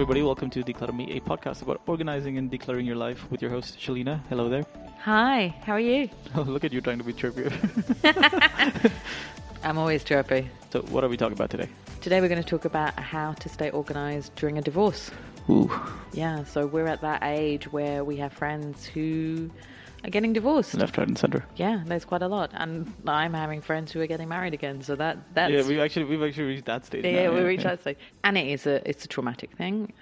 everybody. Welcome to Declutter Me, a podcast about organizing and decluttering your life with your host, Shelina. Hello there. Hi, how are you? Oh, look at you trying to be chirpier. I'm always chirpy. So what are we talking about today? Today we're going to talk about how to stay organized during a divorce. Ooh. Yeah, so we're at that age where we have friends who are getting divorced. Left, right, and center. Yeah, there's quite a lot. And I'm having friends who are getting married again. So that's... Yeah, we've actually reached that stage. Yeah, now. we reached that stage. And it's a traumatic thing.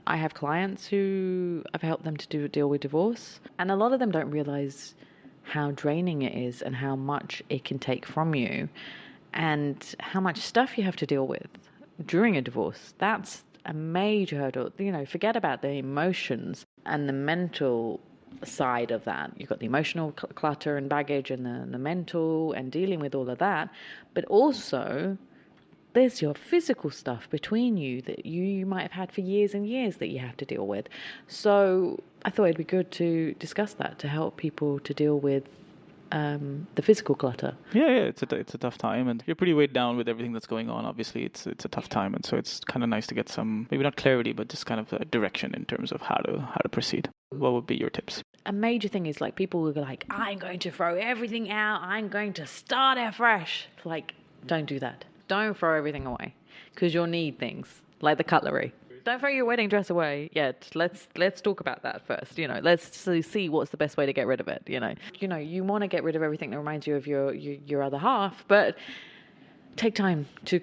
I have clients who I've helped them to deal with divorce. And a lot of them don't realize how draining it is and how much it can take from you and how much stuff you have to deal with during a divorce. That's a major hurdle. You know, forget about the emotions and the mental side of that. You've got the emotional clutter and baggage and the mental and dealing with all of that. But also, there's your physical stuff between you that you might have had for years and years that you have to deal with. So I thought it'd be good to discuss that to help people to deal with the physical clutter. Yeah, it's a tough time, and you're pretty weighed down with everything that's going on. Obviously, it's a tough time, and so it's kind of nice to get some, maybe not clarity, but just kind of a direction in terms of how to proceed. What would be your tips? A major thing is like people who are like, I'm going to throw everything out. I'm going to start afresh. Like, don't do that. Don't throw everything away because you'll need things like the cutlery. Don't throw your wedding dress away yet. Let's talk about that first. You know, let's see what's the best way to get rid of it. You know, you want to get rid of everything that reminds you of your other half, but take time to,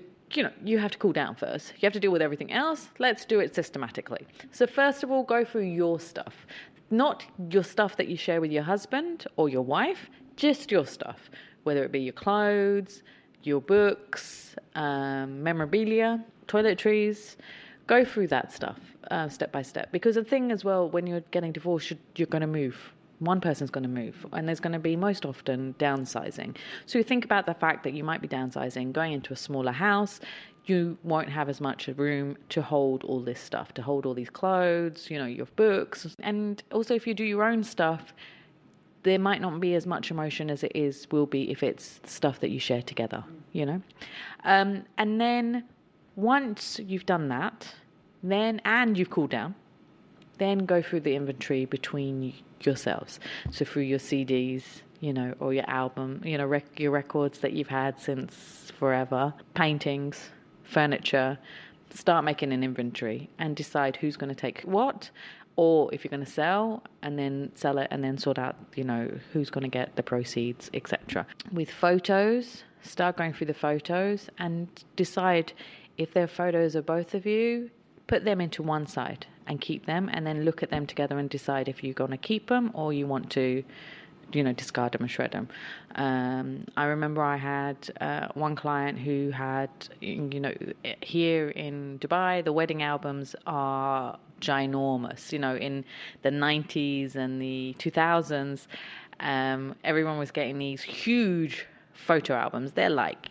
you have to cool down first. You have to deal with everything else. Let's do it systematically. So first of all, go through your stuff, not your stuff that you share with your husband or your wife, just your stuff, whether it be your clothes, your books, memorabilia, toiletries. Go through that stuff step by step. Because the thing as well, when you're getting divorced, you're going to move. One person's going to move. And there's going to be most often downsizing. So you think about the fact that you might be downsizing, going into a smaller house. You won't have as much room to hold all this stuff, to hold all these clothes, your books. And also if you do your own stuff, there might not be as much emotion as will be if it's stuff that you share together, And then once you've done that, and you've cooled down, then go through the inventory between yourselves. So through your CDs, or your album, your records that you've had since forever, paintings, furniture. Start making an inventory and decide who's going to take what, or if you're going to sell and then sell it and then sort out, who's going to get the proceeds, etc. With photos, start going through the photos and decide if they're photos of both of you, put them into one side and keep them, and then look at them together and decide if you're going to keep them or you want to, discard them and shred them. I remember I had one client who had, here in Dubai, the wedding albums are ginormous. In the 90s and the 2000s, everyone was getting these huge photo albums. They're like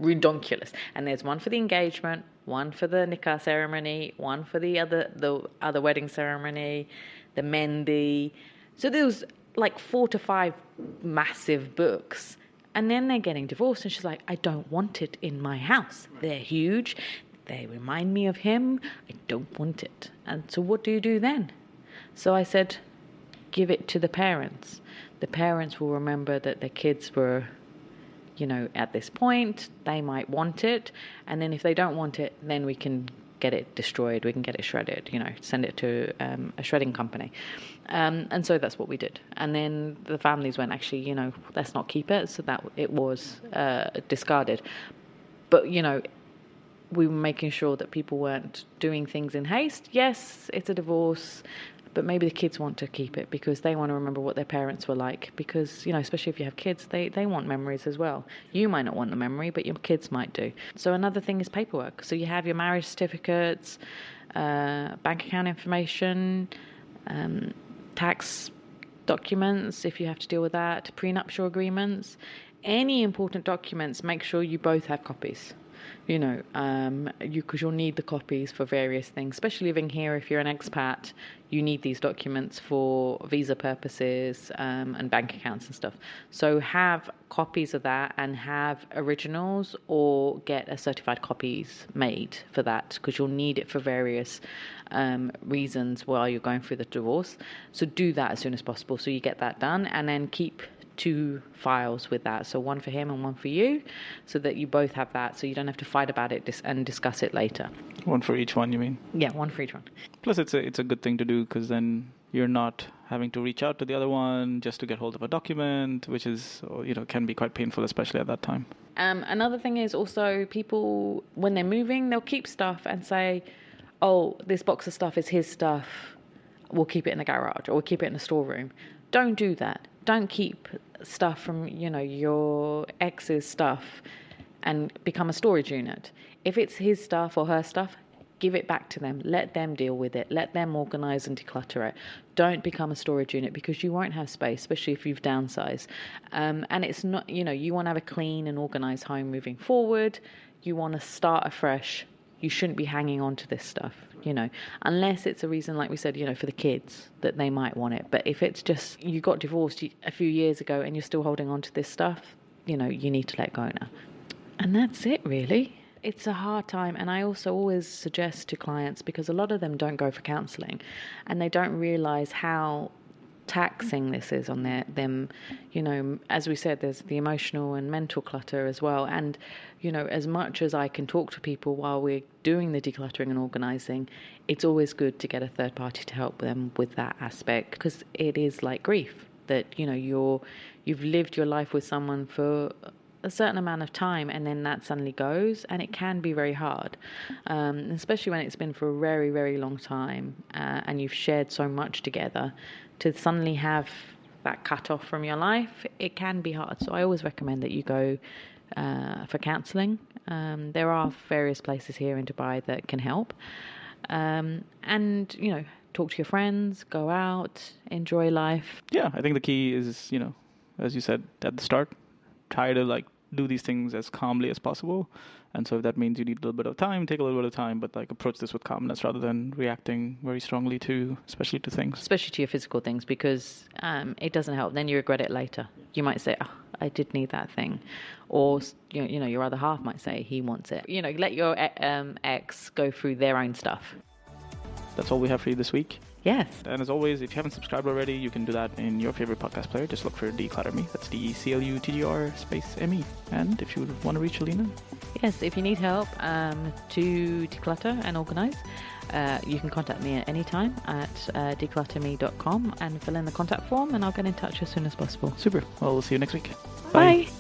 redonkulous, and there's one for the engagement, one for the nikah ceremony, one for the other wedding ceremony, the mendi. So there was like 4 to 5 massive books, and then they're getting divorced, and she's like, I don't want it in my house. They're huge, they remind me of him, I don't want it. And so what do you do then? So I said, give it to the parents. The parents will remember that their kids were at this point, they might want it. And then if they don't want it, then we can get it destroyed. We can get it shredded, send it to a shredding company. And so that's what we did. And then the families went, actually, let's not keep it. So that it was discarded. But, we were making sure that people weren't doing things in haste. Yes, it's a divorce, but maybe the kids want to keep it because they want to remember what their parents were like. Because, especially if you have kids, they want memories as well. You might not want the memory, but your kids might do. So another thing is paperwork. So you have your marriage certificates, bank account information, tax documents, if you have to deal with that, prenuptial agreements. Any important documents, make sure you both have copies. you know, because you'll need the copies for various things, especially living here. If you're an expat, you need these documents for visa purposes and bank accounts and stuff. So have copies of that and have originals, or get a certified copies made for that, because you'll need it for various reasons while you're going through the divorce. So do that as soon as possible, so you get that done, and then keep 2 files with that, so one for him and one for you, so that you both have that, so you don't have to fight about it and discuss it later. One for each one, you mean? Yeah, one for each one. Plus, it's a good thing to do, because then you're not having to reach out to the other one just to get hold of a document, which is, you know, can be quite painful, especially at that time. Another thing is also, people, when they're moving, they'll keep stuff and say, oh, this box of stuff is his stuff, we'll keep it in the garage, or we'll keep it in the storeroom. Don't do that. Don't keep stuff from, you know, your ex's stuff and become a storage unit. If it's his stuff or her stuff, give it back to them. Let them deal with it. Let them organise and declutter it. Don't become a storage unit, because you won't have space, especially if you've downsized. And it's not, you know, you want to have a clean and organised home moving forward. You want to start afresh. You shouldn't be hanging on to this stuff, you know, unless it's a reason, like we said, you know, for the kids, that they might want it. But if it's just you got divorced a few years ago and you're still holding on to this stuff, you know, you need to let go now. And that's it, really. It's a hard time. And I also always suggest to clients, because a lot of them don't go for counselling and they don't realise how taxing this is on them. You know, as we said, there's the emotional and mental clutter as well. And, you know, as much as I can talk to people while we're doing the decluttering and organising, it's always good to get a third party to help them with that aspect, because it is like grief, that, you know, you've lived your life with someone for a certain amount of time, and then that suddenly goes, and it can be very hard, especially when it's been for a very, very long time, and you've shared so much together. To suddenly have that cut off from your life, it can be hard. So I always recommend that you go for counselling. There are various places here in Dubai that can help, and, you know, talk to your friends, go out, enjoy life. Yeah, I think the key is, you know, as you said at the start, try to like do these things as calmly as possible. And so if that means you need a little bit of time, take a little bit of time, but like approach this with calmness rather than reacting very strongly to, especially to things. Especially to your physical things, because it doesn't help. Then you regret it later. You might say, oh, I did need that thing. Or, you know, your other half might say he wants it. You know, let your ex go through their own stuff. That's all we have for you this week. Yes. And as always, if you haven't subscribed already, you can do that in your favorite podcast player. Just look for Declutter Me. That's DECLUTTR space ME. And if you want to reach Shelina? Yes, if you need help to declutter and organise, you can contact me at any time at declutterme.com and fill in the contact form, and I'll get in touch as soon as possible. Super. Well, we'll see you next week. Bye.